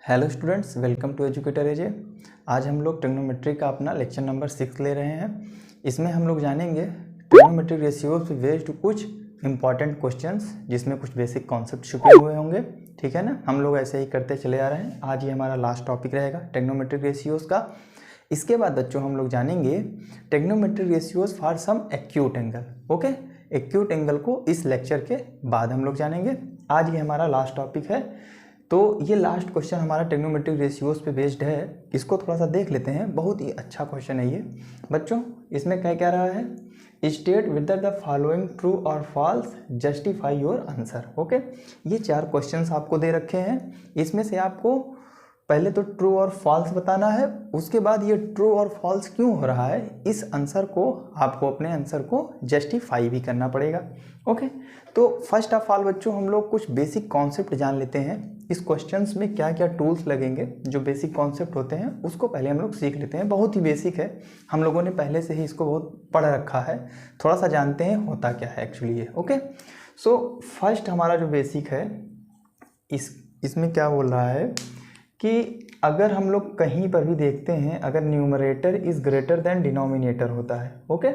Hello students, welcome to educator AJ. आज हम लोग ट्रिग्नोमेट्री का अपना लेक्चर नंबर 6 ले रहे हैं। इसमें हम लोग जानेंगे ट्रिग्नोमेट्रिक रेशियोज पे बेस्ड कुछ इंपॉर्टेंट क्वेश्चंस, जिसमें कुछ बेसिक कॉन्सेप्ट छुपे हुए होंगे। ठीक है ना, हम लोग ऐसे ही करते चले आ रहे हैं। आज ये हमारा लास्ट टॉपिक रहेगा ट्रिग्नोमेट्रिक रेशियोज का। इसके बाद बच्चों हम लोग जानेंगे trigonometric ratios for some acute angle. Okay, acute angle को इस लेक्चर के बाद हम लोग जानेंगे। आज ये हमारा लास्ट टॉपिक है। तो ये लास्ट क्वेश्चन हमारा ट्रिग्नोमेट्रिक रेशियोज पे बेस्ड है। इसको थोड़ा सा देख लेते हैं। बहुत ही अच्छा क्वेश्चन है ये बच्चों। इसमें क्या रहा है, state whether the following true और false, justify your answer. Okay, ये 4 क्वेश्चंस आपको दे रखे हैं। इसमें से आपको पहले तो ट्रू और फॉल्स बताना है, उसके बाद ये ट्रू और फॉल्स क्यों हो रहा है, इस आंसर को आपको अपने आंसर को जस्टिफाई भी करना पड़ेगा। ओके, तो फर्स्ट ऑफ ऑल बच्चों हम लोग कुछ बेसिक कॉन्सेप्ट जान लेते हैं। इस क्वेश्चंस में क्या क्या टूल्स लगेंगे, जो बेसिक कॉन्सेप्ट होते हैं उसको पहले हम लोग सीख लेते हैं। बहुत ही बेसिक है, हम लोगों ने पहले से ही इसको बहुत पढ़ रखा है। थोड़ा सा जानते हैं होता क्या है एक्चुअली ये। ओके, सो फर्स्ट हमारा जो बेसिक है, इसमें क्या बोल रहा है कि अगर हम लोग कहीं पर भी देखते हैं, अगर numerator is greater than denominator होता है। ओके,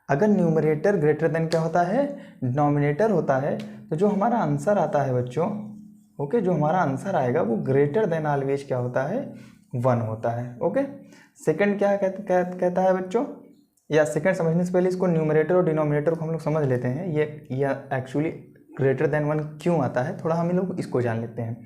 अगर न्यूमरेटर ग्रेटर देन क्या होता है, डिनोमिनेटर होता है, तो जो हमारा आंसर आता है बच्चों, ओके, जो हमारा आंसर आएगा वो ग्रेटर देन ऑलवेज क्या होता है, 1 होता है। ओके, सेकंड क्या कहता है बच्चों, या सेकंड समझने से पहले इसको न्यूमरेटर और डिनोमिनेटर को हम लोग समझ लेते हैं। ये एक्चुअली ग्रेटर देन 1 क्यों आता है, थोड़ा हम लोग इसको जान लेते हैं।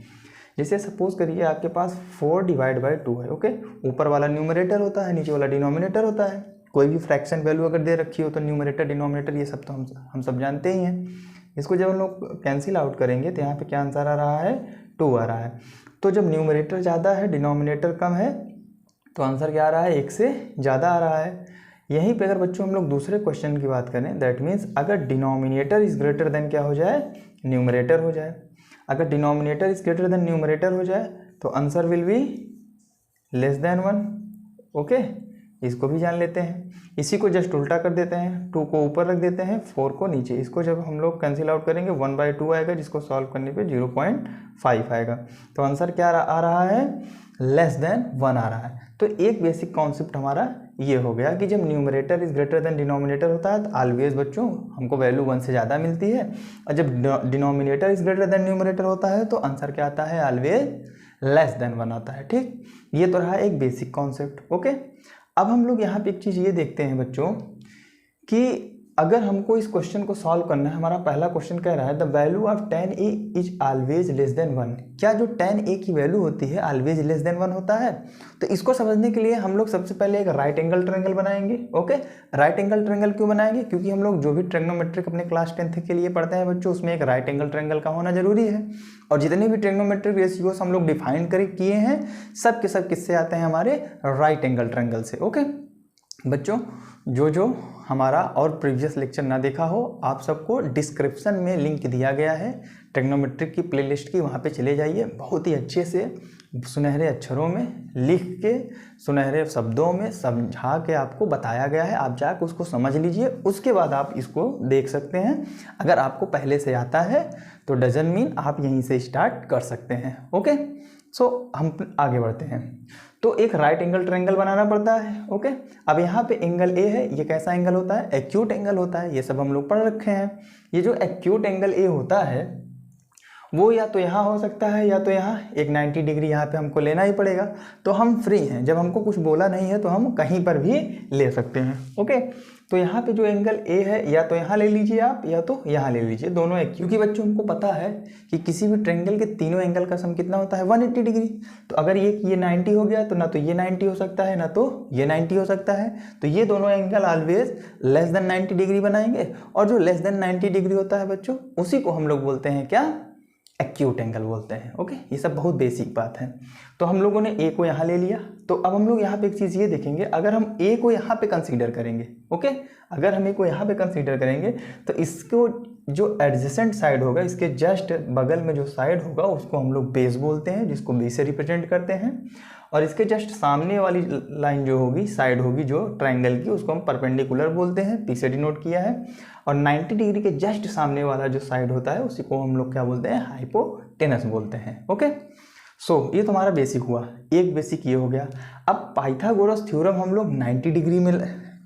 जैसे सपोज करिए आपके पास 4/2 है। ओके, ऊपर वाला न्यूमरेटर होता है, नीचे वाला डिनोमिनेटर होता है। कोई भी फ्रैक्शन वैल्यू अगर दे रखी हो तो न्यूमरेटर डिनोमिनेटर ये सब तो हम सब जानते ही हैं। इसको जब हम लोग कैंसिल आउट करेंगे तो यहाँ पे क्या आंसर आ रहा है, 2 आ रहा है। तो जब न्यूमरेटर ज़्यादा है, डिनोमिनेटर कम है, तो आंसर क्या आ रहा है, 1 से ज़्यादा आ रहा है। यहीं पे अगर बच्चों हम लोग दूसरे क्वेश्चन की बात करें, दैट मीन्स अगर डिनोमिनेटर इज ग्रेटर देन क्या हो जाए, न्यूमरेटर हो जाए। अगर denominator is greater then numerator हो जाए तो answer will be less than 1। Okay, इसको भी जान लेते हैं। इसी को जस्ट उल्टा कर देते हैं, 2 को ऊपर रख देते हैं, 4 को नीचे। इसको जब हम लोग कैंसिल आउट करेंगे 1/2 आएगा, जिसको सॉल्व करने पे 0.5 आएगा। तो आंसर क्या आ रहा है, लेस देन 1 आ रहा है। तो एक बेसिक कॉन्सेप्ट हमारा ये हो गया कि जब numerator is greater than denominator होता है तो ऑलवेज बच्चों हमको वैल्यू 1 से ज़्यादा मिलती है, और जब denominator is greater then numerator होता है तो आंसर क्या आता है, ऑलवेज लेस देन 1 आता है। ठीक, ये तो रहा एक बेसिक कॉन्सेप्ट। ओके, अब हम लोग यहाँ पे एक चीज़ ये देखते हैं बच्चों कि अगर हमको इस क्वेश्चन को सॉल्व करना है, हमारा पहला क्वेश्चन कह रहा है the value of tan a is always less than 1। क्या जो tan a की वैल्यू होती है ऑलवेज लेस देन 1 होता है? तो इसको समझने के लिए हम लोग सबसे पहले एक राइट एंगल ट्रायंगल बनाएंगे। ओके, राइट एंगल ट्रायंगल क्यों बनाएंगे, क्योंकि हम लोग जो भी ट्रिग्नोमेट्रिक अपने क्लास 10th के लिए पढ़ते हैं बच्चों, उसमें एक राइट एंगल ट्रायंगल का होना जरूरी है। और जितने भी ट्रिग्नोमेट्रिक रेशियोज हम लोग डिफाइन किए हैं, सब के सब किससे आते हैं, हमारे राइट एंगल ट्रायंगल से। ओके बच्चों, जो हमारा और प्रीवियस लेक्चर ना देखा हो, आप सबको डिस्क्रिप्शन में लिंक दिया गया है ट्रिग्नोमेट्रिक की प्लेलिस्ट की, वहाँ पे चले जाइए। बहुत ही अच्छे से सुनहरे अक्षरों में लिख के, सुनहरे शब्दों में समझा के आपको बताया गया है। आप जाकर उसको समझ लीजिए, उसके बाद आप इसको देख सकते हैं। अगर आपको पहले से आता है तो डजंट मीन आप यहीं से स्टार्ट कर सकते हैं। ओके, सो हम आगे बढ़ते हैं। तो एक राइट एंगल ट्रायंगल बनाना पड़ता है। ओके, अब यहाँ पे एंगल ए है, ये कैसा एंगल होता है, एक्यूट एंगल होता है। ये सब हम लोग पढ़ रखे हैं। ये जो एक्यूट एंगल ए होता है वो या तो यहाँ हो सकता है या तो यहाँ, एक 90 डिग्री यहाँ पे हमको लेना ही पड़ेगा। तो हम फ्री हैं, जब हमको कुछ बोला नहीं है तो हम कहीं पर भी ले सकते हैं। ओके, तो यहाँ पे जो एंगल ए है या तो यहाँ ले लीजिए आप, या तो यहाँ ले लीजिए, दोनों एक। क्योंकि बच्चों हमको पता है कि किसी भी ट्रायंगल के तीनों एंगल का सम कितना होता है, 180 डिग्री। तो अगर ये 90 हो गया तो ना तो ये 90 हो सकता है, ना तो ये 90 हो सकता है। तो ये दोनों angle always less than 90 degree बनाएंगे। और जो लेस देन 90 डिग्री होता है बच्चों, उसी को हम लोग बोलते हैं क्या, एक्यूट एंगल बोलते हैं। ओके, ये सब बहुत बेसिक बात है। तो हम लोगों ने ए को यहाँ ले लिया। तो अब हम लोग यहाँ पे एक चीज़ ये देखेंगे, अगर हम ए को यहाँ पे कंसीडर करेंगे, ओके, अगर हम ए को यहाँ पे कंसीडर करेंगे तो इसको जो एडजेसेंट साइड होगा, इसके जस्ट बगल में जो साइड होगा उसको हम लोग बेस बोलते हैं, जिसको बी से रिप्रेजेंट करते हैं। और इसके जस्ट सामने वाली लाइन जो होगी, साइड होगी जो ट्रायंगल की, उसको हम परपेंडिकुलर बोलते हैं, पी से डिनोट किया है। और 90 डिग्री के जस्ट सामने वाला जो साइड होता है उसी को हम लोग क्या बोलते हैं, हाइपोटेनस बोलते हैं। ओके, ये तो हमारा बेसिक हुआ, एक बेसिक ये हो गया। अब पाइथागोरस थ्योरम हम लोग 90 डिग्री में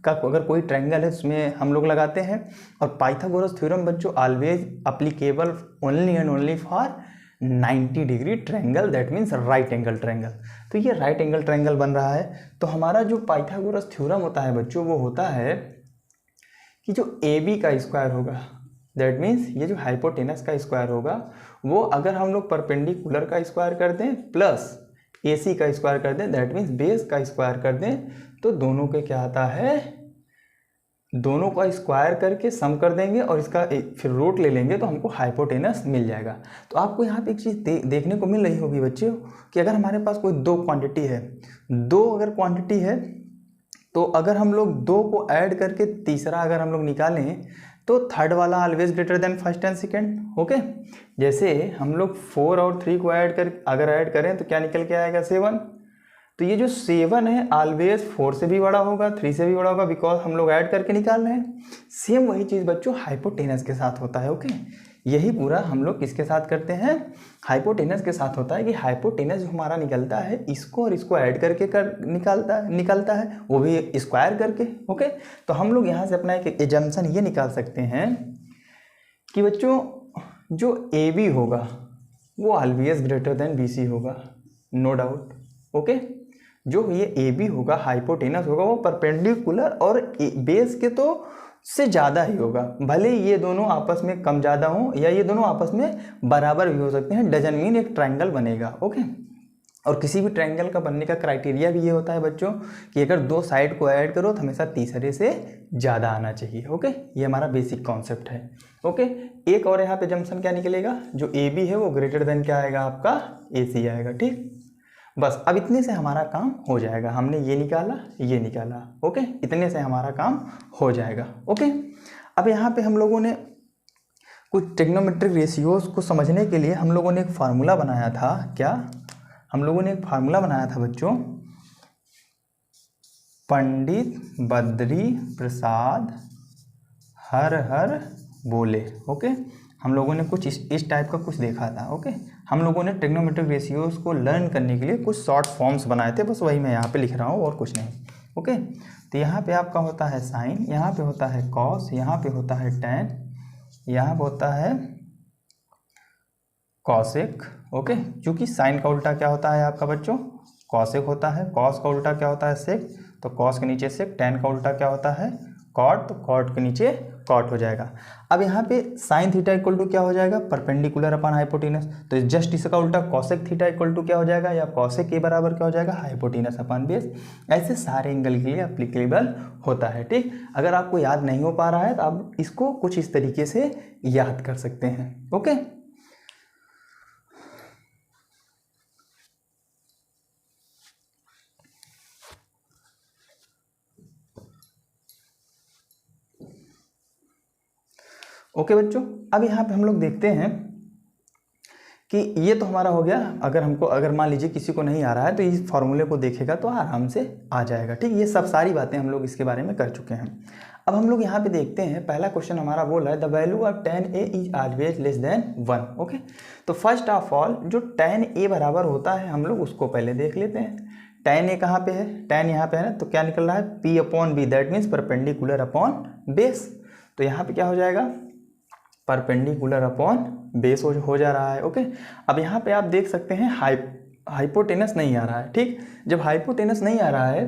का अगर कोई ट्रायंगल है उसमें हम लोग लगाते हैं, और पाइथागोरस थ्योरम बच्चों always applicable only and only for 90 degree triangle, that means right angle triangle. तो ये राइट एंगल ट्रायंगल बन रहा है। तो हमारा जो पाइथागोरस थ्योरम होता है बच्चों, वो होता है कि जो ए बी का स्क्वायर होगा, दैट मीन्स ये जो हाइपोटेनस का स्क्वायर होगा, वो अगर हम लोग परपेंडिकुलर का स्क्वायर कर दें प्लस ए सी का स्क्वायर कर दें, दैट मीन्स बेस का स्क्वायर कर दें, तो दोनों के क्या आता है, दोनों का स्क्वायर करके सम कर देंगे और इसका फिर रूट ले लेंगे तो हमको हाइपोटेनस मिल जाएगा। तो आपको यहाँ पे एक चीज़ देखने को मिल रही होगी बच्चों कि अगर हमारे पास कोई दो क्वांटिटी है, दो अगर क्वांटिटी है, तो अगर हम लोग दो को ऐड करके तीसरा अगर हम लोग निकालें तो थर्ड वाला always greater then first and second. Okay, जैसे हम लोग 4 और 3 को अगर ऐड करें तो क्या निकल के आएगा 7। तो ये जो 7 है ऑलवेज 4 से भी बड़ा होगा, 3 से भी बड़ा होगा, बिकॉज हम लोग ऐड करके निकाल रहे हैं। सेम वही चीज़ बच्चों हाइपोटेनस के साथ होता है। ओके, यही पूरा हम लोग किसके साथ करते हैं, हाइपोटेनस के साथ होता है कि हाइपोटेनस जो हमारा निकलता है इसको और इसको ऐड करके निकलता है वो भी स्क्वायर करके। ओके, तो हम लोग यहाँ से अपना एक एजम्पशन ये निकाल सकते हैं कि बच्चों जो ए बी होगा वो always greater than B C होगा, नो डाउट। ओके, जो ये ए बी होगा, हाइपोटेनस होगा, वो परपेंडिकुलर और बेस के तो से ज़्यादा ही होगा, भले ये दोनों आपस में कम ज़्यादा हो या ये दोनों आपस में बराबर भी हो सकते हैं, डजन मीन एक ट्रायंगल बनेगा। ओके, और किसी भी ट्रायंगल का बनने का क्राइटेरिया भी ये होता है बच्चों कि अगर दो साइड को ऐड करो तो हमेशा तीसरे से ज़्यादा आना चाहिए। ओके, ये हमारा बेसिक कॉन्सेप्ट है। ओके, एक और यहाँ पे जंक्शन क्या निकलेगा, जो ए बी है वो ग्रेटर देन क्या आएगा आपका ए सी आएगा। ठीक, बस अब इतने से हमारा काम हो जाएगा, हमने ये निकाला ये निकाला। ओके, इतने से हमारा काम हो जाएगा। ओके, अब यहाँ पे हम लोगों ने कुछ ट्रिग्नोमेट्रिक रेशियोज को समझने के लिए हम लोगों ने एक फार्मूला बनाया था। क्या हम लोगों ने एक फार्मूला बनाया था बच्चों, पंडित बद्री प्रसाद हर हर बोले। ओके, हम लोगों ने कुछ इस टाइप का कुछ देखा था। ओके, हम लोगों ने ट्रिग्नोमेट्रिक रेशियोज को लर्न करने के लिए कुछ शॉर्ट फॉर्म्स बनाए थे, बस वही मैं यहाँ पे लिख रहा हूँ और कुछ नहीं। ओके, तो यहाँ पे आपका होता है साइन, यहाँ पे होता है कॉस, यहाँ पे होता है टैन, यहाँ पे होता है कॉसेक। ओके, क्योंकि साइन का उल्टा क्या होता है आपका बच्चों, कॉसेक होता है, कॉस का उल्टा क्या होता है सेक, तो कॉस के नीचे सेक, टैन का उल्टा क्या होता है कॉट, तो कॉट के नीचे कॉट हो जाएगा। अब यहाँ पे साइन थीटा इक्वल टू क्या हो जाएगा, परपेंडिकुलर अपॉन हाइपोटेनस, तो जस्ट इसका उल्टा कॉसेक थीटा इक्वल टू क्या हो जाएगा, या कॉसेक के बराबर क्या हो जाएगा, हाइपोटेनस अपॉन बेस। ऐसे सारे एंगल के लिए एप्लीकेबल होता है। ठीक, अगर आपको याद नहीं हो पा रहा है तो आप इसको कुछ इस तरीके से याद कर सकते हैं। ओके, ओके बच्चों, अब यहाँ पे हम लोग देखते हैं कि ये तो हमारा हो गया। अगर मान लीजिए किसी को नहीं आ रहा है तो इस फॉर्मूले को देखेगा तो आराम से आ जाएगा। ठीक, ये सब सारी बातें हम लोग इसके बारे में कर चुके हैं। अब हम लोग यहाँ पे देखते हैं, पहला क्वेश्चन हमारा बोल रहा है the value of tan a is always less than 1। Okay, तो फर्स्ट ऑफ ऑल जो tan a बराबर होता है हम लोग उसको पहले देख लेते हैं। tan a कहाँ पे है, tan यहाँ पे है ना, तो क्या निकल रहा है p upon B, that means perpendicular upon base. तो यहाँ पे क्या हो जाएगा, परपेंडिकुलर अपॉन बेस हो जा रहा है। ओके, अब यहाँ पे आप देख सकते हैं हाइपोटेनस नहीं आ रहा है। ठीक, जब हाइपोटेनस नहीं आ रहा है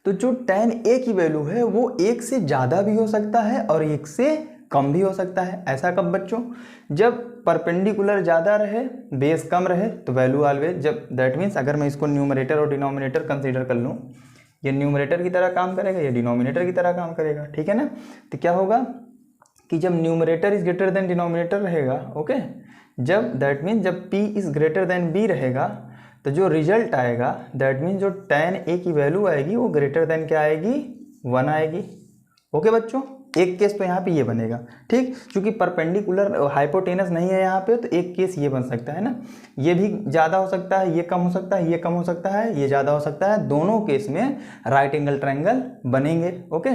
तो जो tan a की वैल्यू है वो 1 से ज़्यादा भी हो सकता है और 1 से कम भी हो सकता है। ऐसा कब बच्चों, जब परपेंडिकुलर ज़्यादा रहे बेस कम रहे तो वैल्यू ऑलवेज, जब दैट मीन्स अगर मैं इसको न्यूमरेटर और डिनोमिनेटर कंसीडर कर लूँ, ये न्यूमरेटर की तरह काम करेगा, ये डिनोमिनेटर की तरह काम करेगा। ठीक है ना, तो क्या होगा कि जब numerator is greater than denominator रहेगा, ओके, जब दैट मीन्स जब p is greater then b रहेगा तो जो रिजल्ट आएगा दैट मीन्स जो tan a की वैल्यू आएगी वो ग्रेटर देन क्या आएगी, 1 आएगी। ओके बच्चों, एक केस तो यहाँ पे ये बनेगा। ठीक, क्योंकि परपेंडिकुलर हाइपोटेनस नहीं है यहाँ पे, तो एक केस ये बन सकता है ना, ये भी ज़्यादा हो सकता है, ये कम हो सकता है, ये कम हो सकता है, ये ज़्यादा हो सकता है, दोनों केस में राइट एंगल ट्रायंगल बनेंगे। ओके,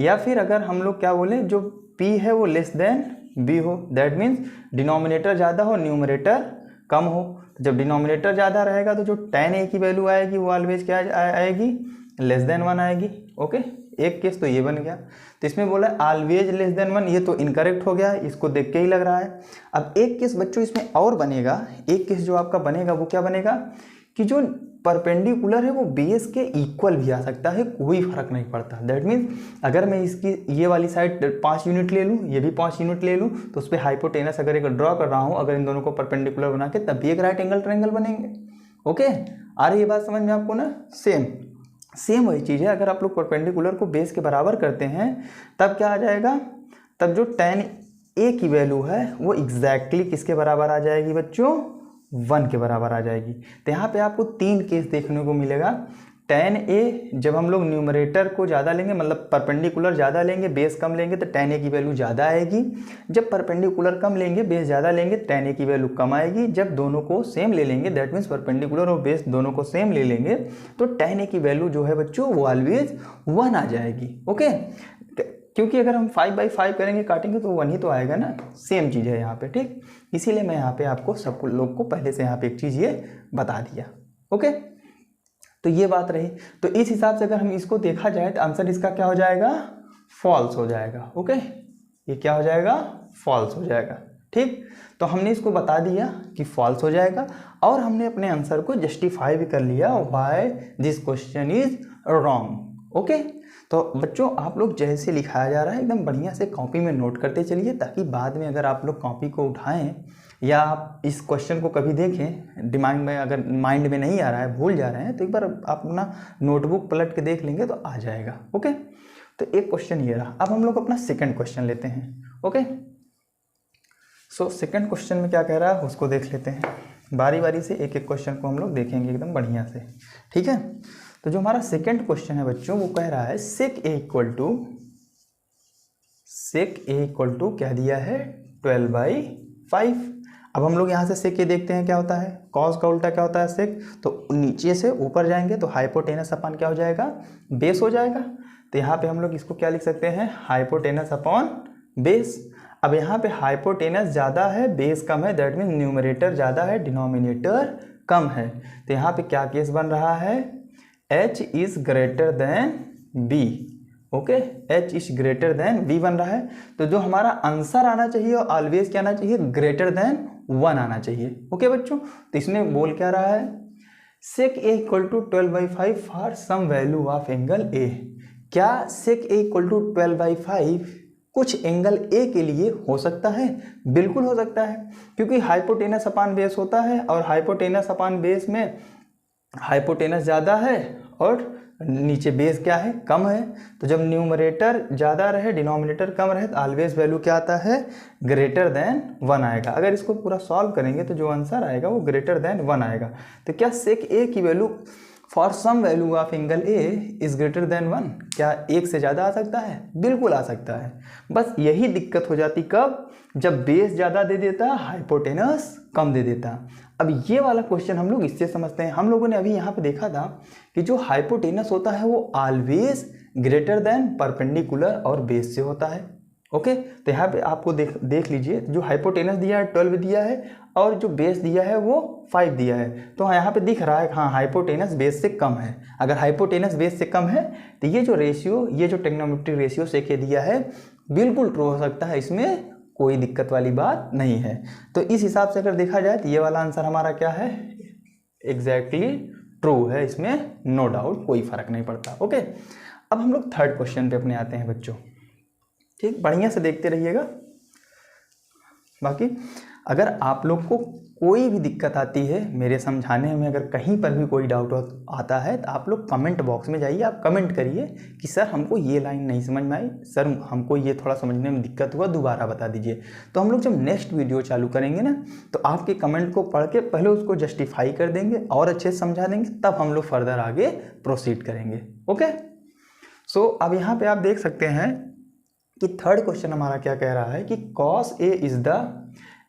या फिर अगर हम लोग क्या बोले, जो p है वो लेस देन b हो, दैट मीन्स डिनोमिनेटर ज़्यादा हो न्यूमरेटर कम हो, तो जब डिनोमिनेटर ज़्यादा रहेगा तो जो tan a की वैल्यू आएगी वो ऑलवेज क्या आएगी, लेस देन 1 आएगी। ओके, एक केस तो ये बन गया। तो इसमें बोला ऑलवेज लेस देन 1, ये तो इनकरेक्ट हो गया, इसको देख के ही लग रहा है। अब एक केस बच्चों इसमें और बनेगा, एक केस जो आपका बनेगा वो क्या बनेगा कि जो परपेंडिकुलर है वो बेस के इक्वल भी आ सकता है, कोई फर्क नहीं पड़ता। दैट मीन्स अगर मैं इसकी ये वाली साइड 5 यूनिट ले लूँ, ये भी 5 यूनिट ले लूँ, तो उस पर हाइपोटेनस अगर एक ड्रॉ कर रहा हूँ, अगर इन दोनों को परपेंडिकुलर बना के, तब भी एक राइट एंगल ट्रायंगल बनेंगे। ओके, आ रही है बात समझ में आपको ना? सेम वही चीज़ है। अगर आप लोग परपेंडिकुलर को बेस के बराबर करते हैं तब क्या आ जाएगा, तब जो tan a की वैल्यू है वो एग्जैक्टली किसके बराबर आ जाएगी बच्चों, 1 के बराबर आ जाएगी। तो यहाँ पे आपको 3 केस देखने को मिलेगा। tan a जब हम लोग न्यूमरेटर को ज़्यादा लेंगे, मतलब परपेंडिकुलर ज़्यादा लेंगे, बेस कम लेंगे, तो tan a की वैल्यू ज़्यादा आएगी। जब परपेंडिकुलर कम लेंगे, बेस ज़्यादा लेंगे, tan a की वैल्यू कम आएगी। जब दोनों को सेम ले लेंगे, दैट मीन्स परपेंडिकुलर और बेस दोनों को सेम ले लेंगे, तो tan a की वैल्यू जो है बच्चों वो ऑलवेज 1 आ जाएगी। ओके, क्योंकि अगर हम 5/5 करेंगे, काटेंगे, तो 1 ही तो आएगा ना। सेम चीज़ है यहाँ पे, ठीक। इसीलिए मैं यहाँ पे आपको सब लोग को पहले से यहाँ पे एक चीज़ ये बता दिया। ओके, तो ये बात रही। तो इस हिसाब से अगर हम इसको देखा जाए तो आंसर इसका क्या हो जाएगा, फॉल्स हो जाएगा। ओके, ये क्या हो जाएगा, फॉल्स हो जाएगा। ठीक, तो हमने इसको बता दिया कि फॉल्स हो जाएगा, और हमने अपने आंसर को जस्टिफाई भी कर लिया, why this question is wrong. Okay, तो बच्चों आप लोग जैसे लिखाया जा रहा है एकदम बढ़िया से कॉपी में नोट करते चलिए, ताकि बाद में अगर आप लोग कॉपी को उठाएं या आप इस क्वेश्चन को कभी देखें, दिमाग में अगर माइंड में नहीं आ रहा है, भूल जा रहे हैं, तो एक बार आप अपना नोटबुक पलट के देख लेंगे तो आ जाएगा। ओके, तो एक क्वेश्चन ये रहा। अब हम लोग अपना सेकंड क्वेश्चन लेते हैं। ओके, सो सेकंड क्वेश्चन में क्या कह रहा है उसको देख लेते हैं। बारी बारी से एक एक क्वेश्चन को हम लोग देखेंगे एकदम बढ़िया से। ठीक है, तो जो हमारा सेकंड क्वेश्चन है बच्चों वो कह रहा है sec a इक्वल टू क्या दिया है, 12/5। अब हम लोग यहाँ से sec a देखते हैं क्या होता है, cos का उल्टा क्या होता है sec, तो नीचे से ऊपर जाएंगे तो हाइपोटेनस अपॉन क्या हो जाएगा, बेस हो जाएगा। तो यहाँ पे हम लोग इसको क्या लिख सकते हैं, हाइपोटेनस अपॉन बेस। अब यहाँ पे हाइपोटेनस ज़्यादा है, बेस कम है, दैट मीन न्यूमरेटर ज़्यादा है, डिनोमिनेटर कम है। तो यहाँ पे क्या केस बन रहा है, h is greater then b। Okay, h is greater then b बन रहा है। तो जो हमारा आंसर आना चाहिए ऑलवेज क्या आना चाहिए, ग्रेटर देन 1 आना चाहिए। ओके बच्चों, तो इसमें बोल क्या रहा है, sec a equal to 12/5 for some value of angle a। क्या sec a इक्वल टू 12/5 कुछ एंगल a के लिए हो सकता है? बिल्कुल हो सकता है, क्योंकि हाइपोटेनस अपान बेस होता है, और हाइपोटेनस अपान बेस में हाइपोटेनस ज़्यादा है और नीचे बेस क्या है, कम है। तो जब न्यूमरेटर ज़्यादा रहे, डिनोमिनेटर कम रहे, तो ऑलवेज वैल्यू क्या आता है, ग्रेटर देन 1 आएगा। अगर इसको पूरा सॉल्व करेंगे तो जो आंसर आएगा वो ग्रेटर देन 1 आएगा। तो क्या sec a की value for some value of angle a is greater than 1, क्या 1 से ज़्यादा आ सकता है? बिल्कुल आ सकता है। बस यही दिक्कत हो जाती कब, जब बेस ज़्यादा दे देता, हाइपोटेनस कम दे देता। अब ये वाला क्वेश्चन हम लोग इससे समझते हैं। हम लोगों ने अभी यहाँ पे देखा था कि जो हाइपोटेनस होता है वो ऑलवेज ग्रेटर देन परपेंडिकुलर और बेस से होता है। ओके, तो यहाँ पे आपको देख लीजिए, जो हाइपोटेनस दिया है 12 दिया है, और जो बेस दिया है वो 5 दिया है। तो यहाँ पे दिख रहा है हाँ हाइपोटेनस बेस से कम है। अगर हाइपोटेनस बेस से कम है तो ये जो रेशियो, ये जो ट्रिग्नोमेट्रिक रेशियो sec a दिया है बिल्कुल ट्रू हो सकता है, इसमें कोई दिक्कत वाली बात नहीं है। तो इस हिसाब से अगर देखा जाए तो ये वाला आंसर हमारा क्या है, एग्जैक्टली ट्रू है, इसमें नो डाउट, कोई फर्क नहीं पड़ता। ओके, अब हम लोग थर्ड क्वेश्चन पे अपने आते हैं बच्चों। ठीक, बढ़िया से देखते रहिएगा। बाकी अगर आप लोग को कोई भी दिक्कत आती है मेरे समझाने में, अगर कहीं पर भी कोई डाउट आता है तो आप लोग कमेंट बॉक्स में जाइए, आप कमेंट करिए कि सर हमको ये लाइन नहीं समझ में आई, सर हमको ये थोड़ा समझने में दिक्कत हुआ, दोबारा बता दीजिए। तो हम लोग जब नेक्स्ट वीडियो चालू करेंगे ना, तो आपके कमेंट को पढ़ के पहले उसको जस्टिफाई कर देंगे और अच्छे से समझा देंगे, तब हम लोग फर्दर आगे प्रोसीड करेंगे। ओके, सो अब यहाँ पर आप देख सकते हैं कि थर्ड क्वेश्चन हमारा क्या कह रहा है कि cos a is the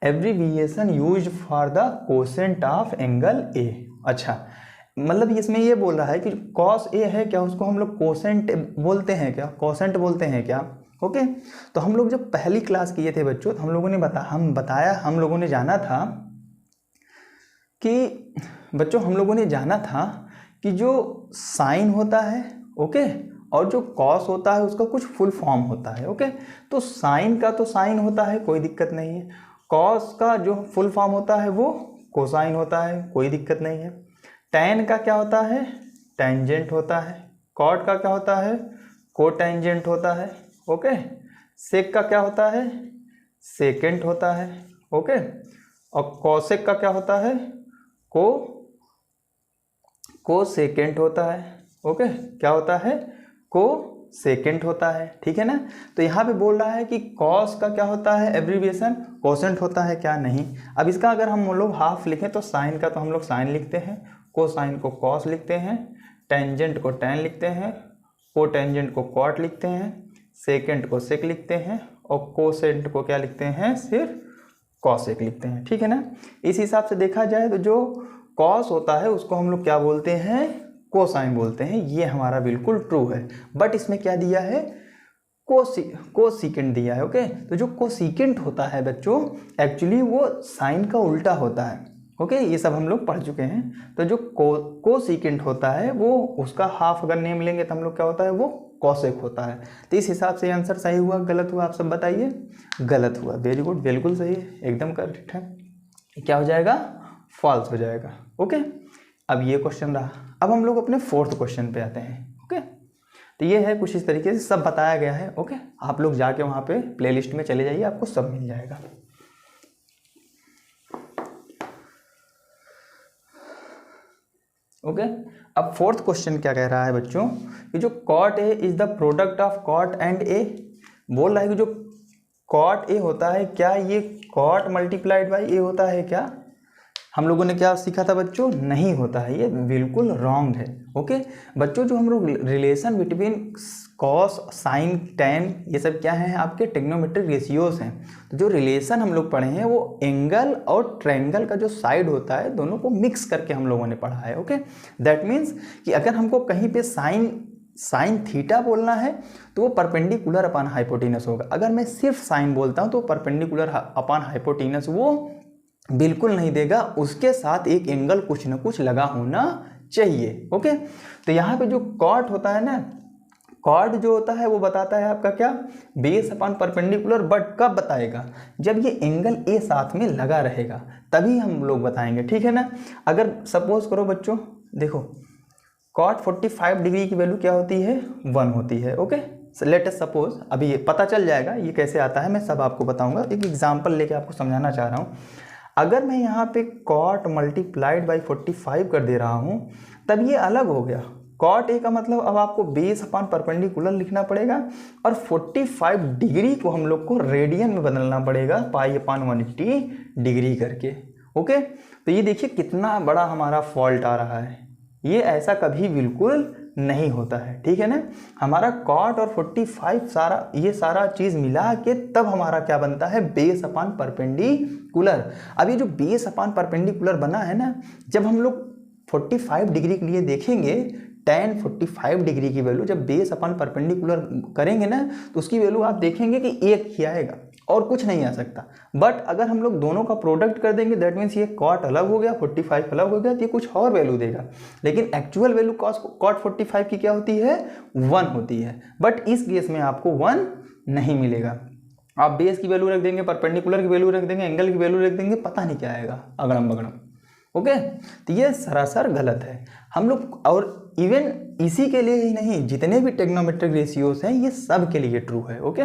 abbreviation used for the quotient of angle a। अच्छा, मतलब इसमें ये बोल रहा है कि cos a है क्या, उसको हम लोग कोसेंट बोलते हैं क्या, कोसेंट बोलते हैं क्या। ओके, तो हम लोग जब पहली क्लास किए थे बच्चों, तो हम लोगों ने हम लोगों ने जाना था कि बच्चों हम लोगों ने जाना था कि जो साइन होता है, ओके, और जो कॉस होता है उसका कुछ फुल फॉर्म होता है, ओके। तो साइन का तो साइन होता है, कोई दिक्कत नहीं है। कॉस का जो फुल फॉर्म होता है वो कोसाइन होता है, कोई दिक्कत नहीं है। टैन का क्या होता है? टेंजेंट होता है। कॉट का क्या होता है? कोटेंजेंट होता है, ओके। सेक का क्या होता है? सेकेंट होता है, ओके। और कॉसेक का क्या होता है? को सेकेंट होता है, ओके। क्या होता है? को सेकेंट होता है, ठीक है ना। तो यहाँ पे बोल रहा है कि कॉस का क्या होता है एब्रीविएशन? कोसेंट होता है क्या? नहीं। अब इसका अगर हम लोग हाफ लिखें तो साइन का तो हम लोग साइन लिखते हैं, कोसाइन को कॉस लिखते हैं, टेंजेंट को टैन लिखते हैं, को टेंजेंट को कॉट लिखते हैं, सेकेंट को सेक लिखते हैं, और कोसेंट को क्या लिखते हैं? सिर्फ कॉसेक लिखते हैं, ठीक है ना। इस हिसाब से देखा जाए तो जो कॉस होता है उसको हम लोग क्या बोलते हैं? कोसाइन बोलते हैं। ये हमारा बिल्कुल ट्रू है। बट इसमें क्या दिया है? कोसिकेंट दिया है, ओके। तो जो कोसिकेंट होता है बच्चों, एक्चुअली वो साइन का उल्टा होता है, ओके। ये सब हम लोग पढ़ चुके हैं। तो जो कोसिकेंट होता है वो उसका हाफ अगर नेम लेंगे तो हम लोग क्या होता है? वो कॉसेक होता है। तो इस हिसाब से आंसर सही हुआ गलत हुआ? आप सब बताइए। गलत हुआ। वेरी गुड, बिल्कुल सही है, एकदम करेक्ट है। क्या हो जाएगा? फॉल्स हो जाएगा, ओके। अब ये क्वेश्चन रहा। अब हम लोग अपने फोर्थ क्वेश्चन पे आते हैं, ओके। तो ये है कुछ इस तरीके से सब बताया गया है, ओके। आप लोग जाके वहाँ पे प्लेलिस्ट में चले जाइए, आपको सब मिल जाएगा। ओके। अब फोर्थ क्वेश्चन क्या कह रहा है बच्चों कि जो cot A is the product of cot and A. बोल रहा है कि जो कॉट ए होता है, क्या ये कॉट मल्टीप्लाइड बाई ए होता है क्या? हम लोगों ने क्या सीखा था बच्चों? नहीं होता है, ये बिल्कुल रॉन्ग है, ओके। बच्चों जो हम लोग relation between cos, sine, tan, ये सब क्या है? आपके ट्रिग्नोमेट्रिक रेशियोज हैं। तो जो रिलेशन हम लोग पढ़े हैं वो एंगल और ट्रायंगल का जो साइड होता है दोनों को मिक्स करके हम लोगों ने पढ़ा है, ओके। दैट मीन्स कि अगर हमको कहीं पे साइन थीटा बोलना है तो वो परपेंडिकुलर अपॉन हाइपोटेनस होगा। अगर मैं सिर्फ साइन बोलता हूँ तो परपेंडिकुलर अपॉन हाइपोटेनस वो बिल्कुल नहीं देगा, उसके साथ एक एंगल कुछ ना कुछ लगा होना चाहिए, ओके। तो यहाँ पे जो कॉट होता है ना, कॉट जो होता है वो बताता है आपका क्या? Base upon perpendicular. बट कब बताएगा? जब ये एंगल ए साथ में लगा रहेगा तभी हम लोग बताएंगे, ठीक है ना। अगर सपोज करो बच्चों, देखो कॉट 45 डिग्री की वैल्यू क्या होती है? 1 होती है, ओके। लेट अस सपोज, अभी ये पता चल जाएगा ये कैसे आता है, मैं सब आपको बताऊंगा। एक एग्जांपल लेके आपको समझाना चाह रहा हूँ। अगर मैं यहाँ पे कॉट मल्टीप्लाइड बाई 45 कर दे रहा हूँ तब ये अलग हो गया। कॉट ए का मतलब अब आपको बेस अपॉन परपेंडिकुलर लिखना पड़ेगा और 45 डिग्री को हम लोग को रेडियन में बदलना पड़ेगा, पाई अपॉन 180 डिग्री करके, ओके। तो ये देखिए कितना बड़ा हमारा फॉल्ट आ रहा है। ये ऐसा कभी बिल्कुल नहीं होता है, ठीक है ना। हमारा कॉट और 45 सारा चीज़ मिला के तब हमारा क्या बनता है? Base upon perpendicular. अब ये जो बेस अपॉन परपेंडिकुलर बना है ना, जब हम लोग 45 डिग्री के लिए देखेंगे, tan 45 डिग्री की वैल्यू जब बेस अपॉन परपेंडिकुलर करेंगे ना तो उसकी वैल्यू आप देखेंगे कि 1 ही आएगा और कुछ नहीं आ सकता। बट अगर हम लोग दोनों का प्रोडक्ट कर देंगे, दैट मीन्स ये कॉट अलग हो गया, 45 अलग हो गया, तो ये कुछ और वैल्यू देगा। लेकिन एक्चुअल वैल्यू कॉट 45 की क्या होती है? 1 होती है। बट इस केस में आपको 1 नहीं मिलेगा। आप बेस की वैल्यू रख देंगे, परपेंडिकुलर की वैल्यू रख देंगे, एंगल की वैल्यू रख देंगे, पता नहीं क्या आएगा, अगड़म बगड़म, ओके। तो ये सरासर गलत है हम लोग। और इवन इसी के लिए ही नहीं, जितने भी ट्रिग्नोमेट्रिक रेशियोज हैं ये सब के लिए ट्रू है, ओके।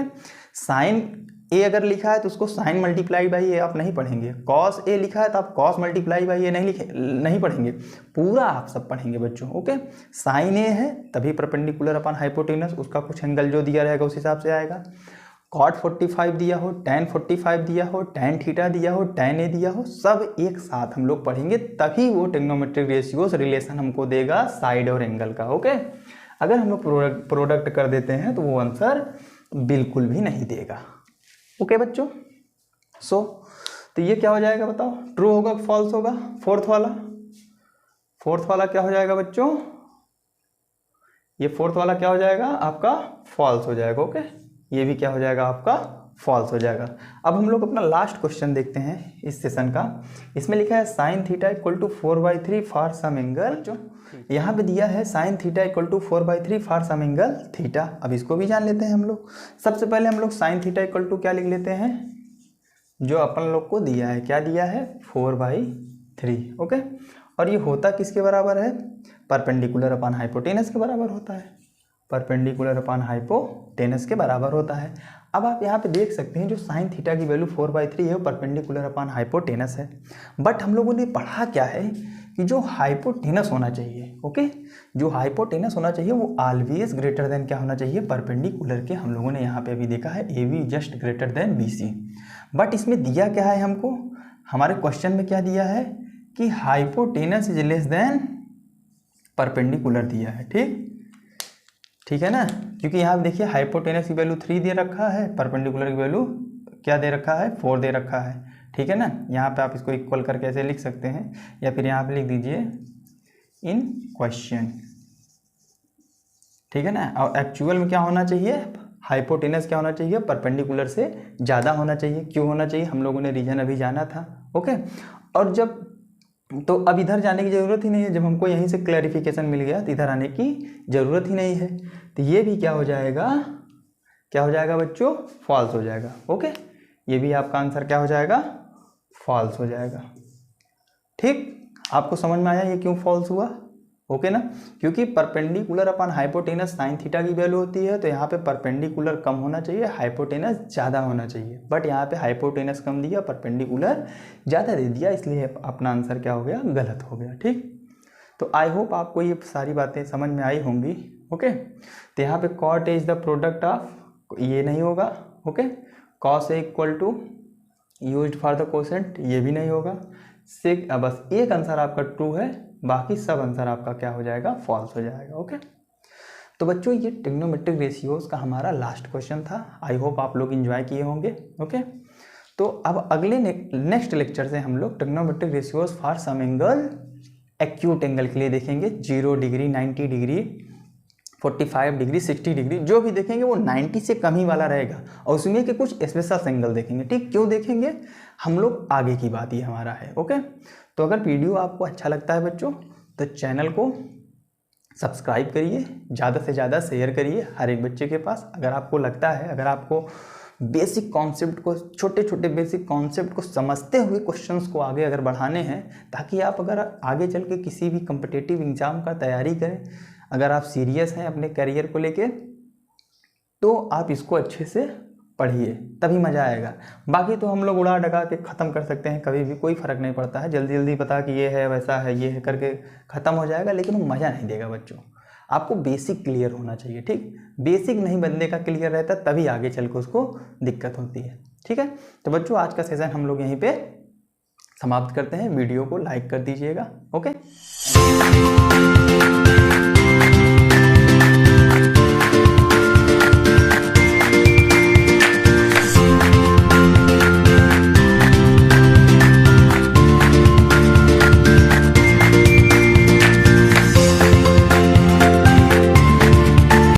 साइन ए अगर लिखा है तो उसको साइन मल्टीप्लाई बाई ए आप नहीं पढ़ेंगे। कॉस ए लिखा है तो आप कॉस मल्टीप्लाई बाई ए नहीं पढ़ेंगे, पूरा आप सब पढ़ेंगे बच्चों, ओके। साइन ए है तभी परपेंडिकुलर अपॉन हाइपोटेनस, उसका कुछ एंगल जो दिया रहेगा उस हिसाब से आएगा। कॉट 45 दिया हो, tan 45 दिया हो, tan थीटा दिया हो, tan ए दिया हो, सब एक साथ हम लोग पढ़ेंगे तभी वो ट्रिग्नोमेट्रिक रेशियोज रिलेशन हमको देगा साइड और एंगल का, ओके। अगर हम लोग प्रोडक्ट कर देते हैं तो वो आंसर बिल्कुल भी नहीं देगा, ओके बच्चों। तो ये क्या हो जाएगा बताओ? ट्रू होगा फॉल्स होगा? फोर्थ वाला क्या हो जाएगा बच्चों? ये फोर्थ वाला क्या हो जाएगा? आपका फॉल्स हो जाएगा, ओके। ये भी क्या हो जाएगा? आपका फॉल्स हो जाएगा। अब हम लोग अपना लास्ट क्वेश्चन देखते हैं इस सेशन का। इसमें लिखा है sine theta equal to 4/3 for some angle, जो यहाँ पे दिया है sine theta equal to 4/3 for some angle theta. अब इसको भी जान लेते हैं हम लोग। सबसे पहले हम लोग साइन थीटा इक्वल टू क्या लिख लेते हैं, जो अपन लोग को दिया है, क्या दिया है 4/3, ओके। और ये होता किसके बराबर है, परपेंडिकुलर अपॉन हाइपोटेनस के बराबर होता है, परपेंडिकुलर अपॉन हाइपोटेनस के बराबर होता है। अब आप यहाँ पे देख सकते हैं जो साइन थीटा की वैल्यू 4/3 है वो परपेंडिकुलर अपॉन हाइपोटेनस है। बट हम लोगों ने पढ़ा क्या है कि जो हाइपोटेनस होना चाहिए, ओके, जो हाइपोटेनस होना चाहिए वो ऑलवेज ग्रेटर देन क्या होना चाहिए, परपेंडिकुलर के। हम लोगों ने यहाँ पे अभी देखा है A B just greater than B C. But इसमें दिया क्या है हमको, हमारे क्वेश्चन में क्या दिया है कि hypotenuse is less than perpendicular दिया है, ठीक है ना। क्योंकि यहाँ पे देखिए हाइपोटेनस की वैल्यू 3 दे रखा है, परपेंडिकुलर की वैल्यू क्या दे रखा है, 4 दे रखा है, ठीक है ना। यहाँ पे आप इसको इक्वल करके ऐसे लिख सकते हैं, या फिर यहाँ पे लिख दीजिए इन क्वेश्चन, ठीक है ना। और एक्चुअल में क्या होना चाहिए, हाइपोटेनस क्या होना चाहिए, परपेंडिकुलर से ज़्यादा होना चाहिए। क्यों होना चाहिए, हम लोगों ने रीजन अभी जाना था, ओके। और जब तो अब इधर जाने की ज़रूरत ही नहीं है, जब हमको यहीं से क्लैरिफिकेशन मिल गया तो इधर आने की ज़रूरत ही नहीं है। तो ये भी क्या हो जाएगा, क्या हो जाएगा बच्चों, फॉल्स हो जाएगा, ओके। ये भी आपका आंसर क्या हो जाएगा, फॉल्स हो जाएगा, ठीक। आपको समझ में आया ये क्यों फॉल्स हुआ, ओके ना। क्योंकि perpendicular upon hypotenuse sine theta की वैल्यू होती है, तो यहाँ पे परपेंडिकुलर कम होना चाहिए, हाइपोटेनस ज़्यादा होना चाहिए। बट यहाँ पे हाइपोटेनस कम दिया, परपेंडिकुलर ज़्यादा दे दिया, इसलिए अपना आंसर क्या हो गया, गलत हो गया, ठीक। तो आई होप आपको ये सारी बातें समझ में आई होंगी, ओके। तो यहाँ पे cot is the product of, ये नहीं होगा, okay. Cos A equal to used for the cosecant, ये भी नहीं होगा। बस एक आंसर आपका ट्रू है, बाकी सब आंसर आपका क्या हो जाएगा, फॉल्स हो जाएगा, ओके। तो बच्चों ये ट्रिग्नोमेट्रिक रेशियोज का हमारा लास्ट क्वेश्चन था। आई होप आप लोग एंजॉय किए होंगे, ओके। तो अब अगले नेक्स्ट लेक्चर से हम लोग trigonometric ratios for some angle, acute angle के लिए देखेंगे। 0 डिग्री, 90 डिग्री, 45 डिग्री, 60 डिग्री, जो भी देखेंगे वो 90 से कम ही वाला रहेगा, और उसमें के कुछ स्पेशल एंगल देखेंगे, ठीक। क्यों देखेंगे हम लोग, आगे की बात ये हमारा है, ओके। तो अगर वीडियो आपको अच्छा लगता है बच्चों, तो चैनल को सब्सक्राइब करिए, ज़्यादा से ज़्यादा शेयर करिए हर एक बच्चे के पास। अगर आपको लगता है, अगर आपको बेसिक कॉन्सेप्ट को, छोटे छोटे बेसिक कॉन्सेप्ट को समझते हुए क्वेश्चंस को आगे अगर बढ़ाने हैं, ताकि आप अगर आगे चल के किसी भी कम्पिटिटिव एग्जाम का तैयारी करें, अगर आप सीरियस हैं अपने करियर को लेके, तो आप इसको अच्छे से पढ़िए, तभी मज़ा आएगा। बाकी तो हम लोग उड़ा डगा के ख़त्म कर सकते हैं, कभी भी कोई फ़र्क नहीं पड़ता है, जल्दी जल्दी पता कि ये है, वैसा है, ये है करके ख़त्म हो जाएगा, लेकिन वो मज़ा नहीं देगा बच्चों। आपको बेसिक क्लियर होना चाहिए, ठीक। बेसिक नहीं बंदे का क्लियर रहता, तभी आगे चल के उसको दिक्कत होती है, ठीक है। तो बच्चों आज का सेशन हम लोग यहीं पे समाप्त करते हैं। वीडियो को लाइक कर दीजिएगा, ओके।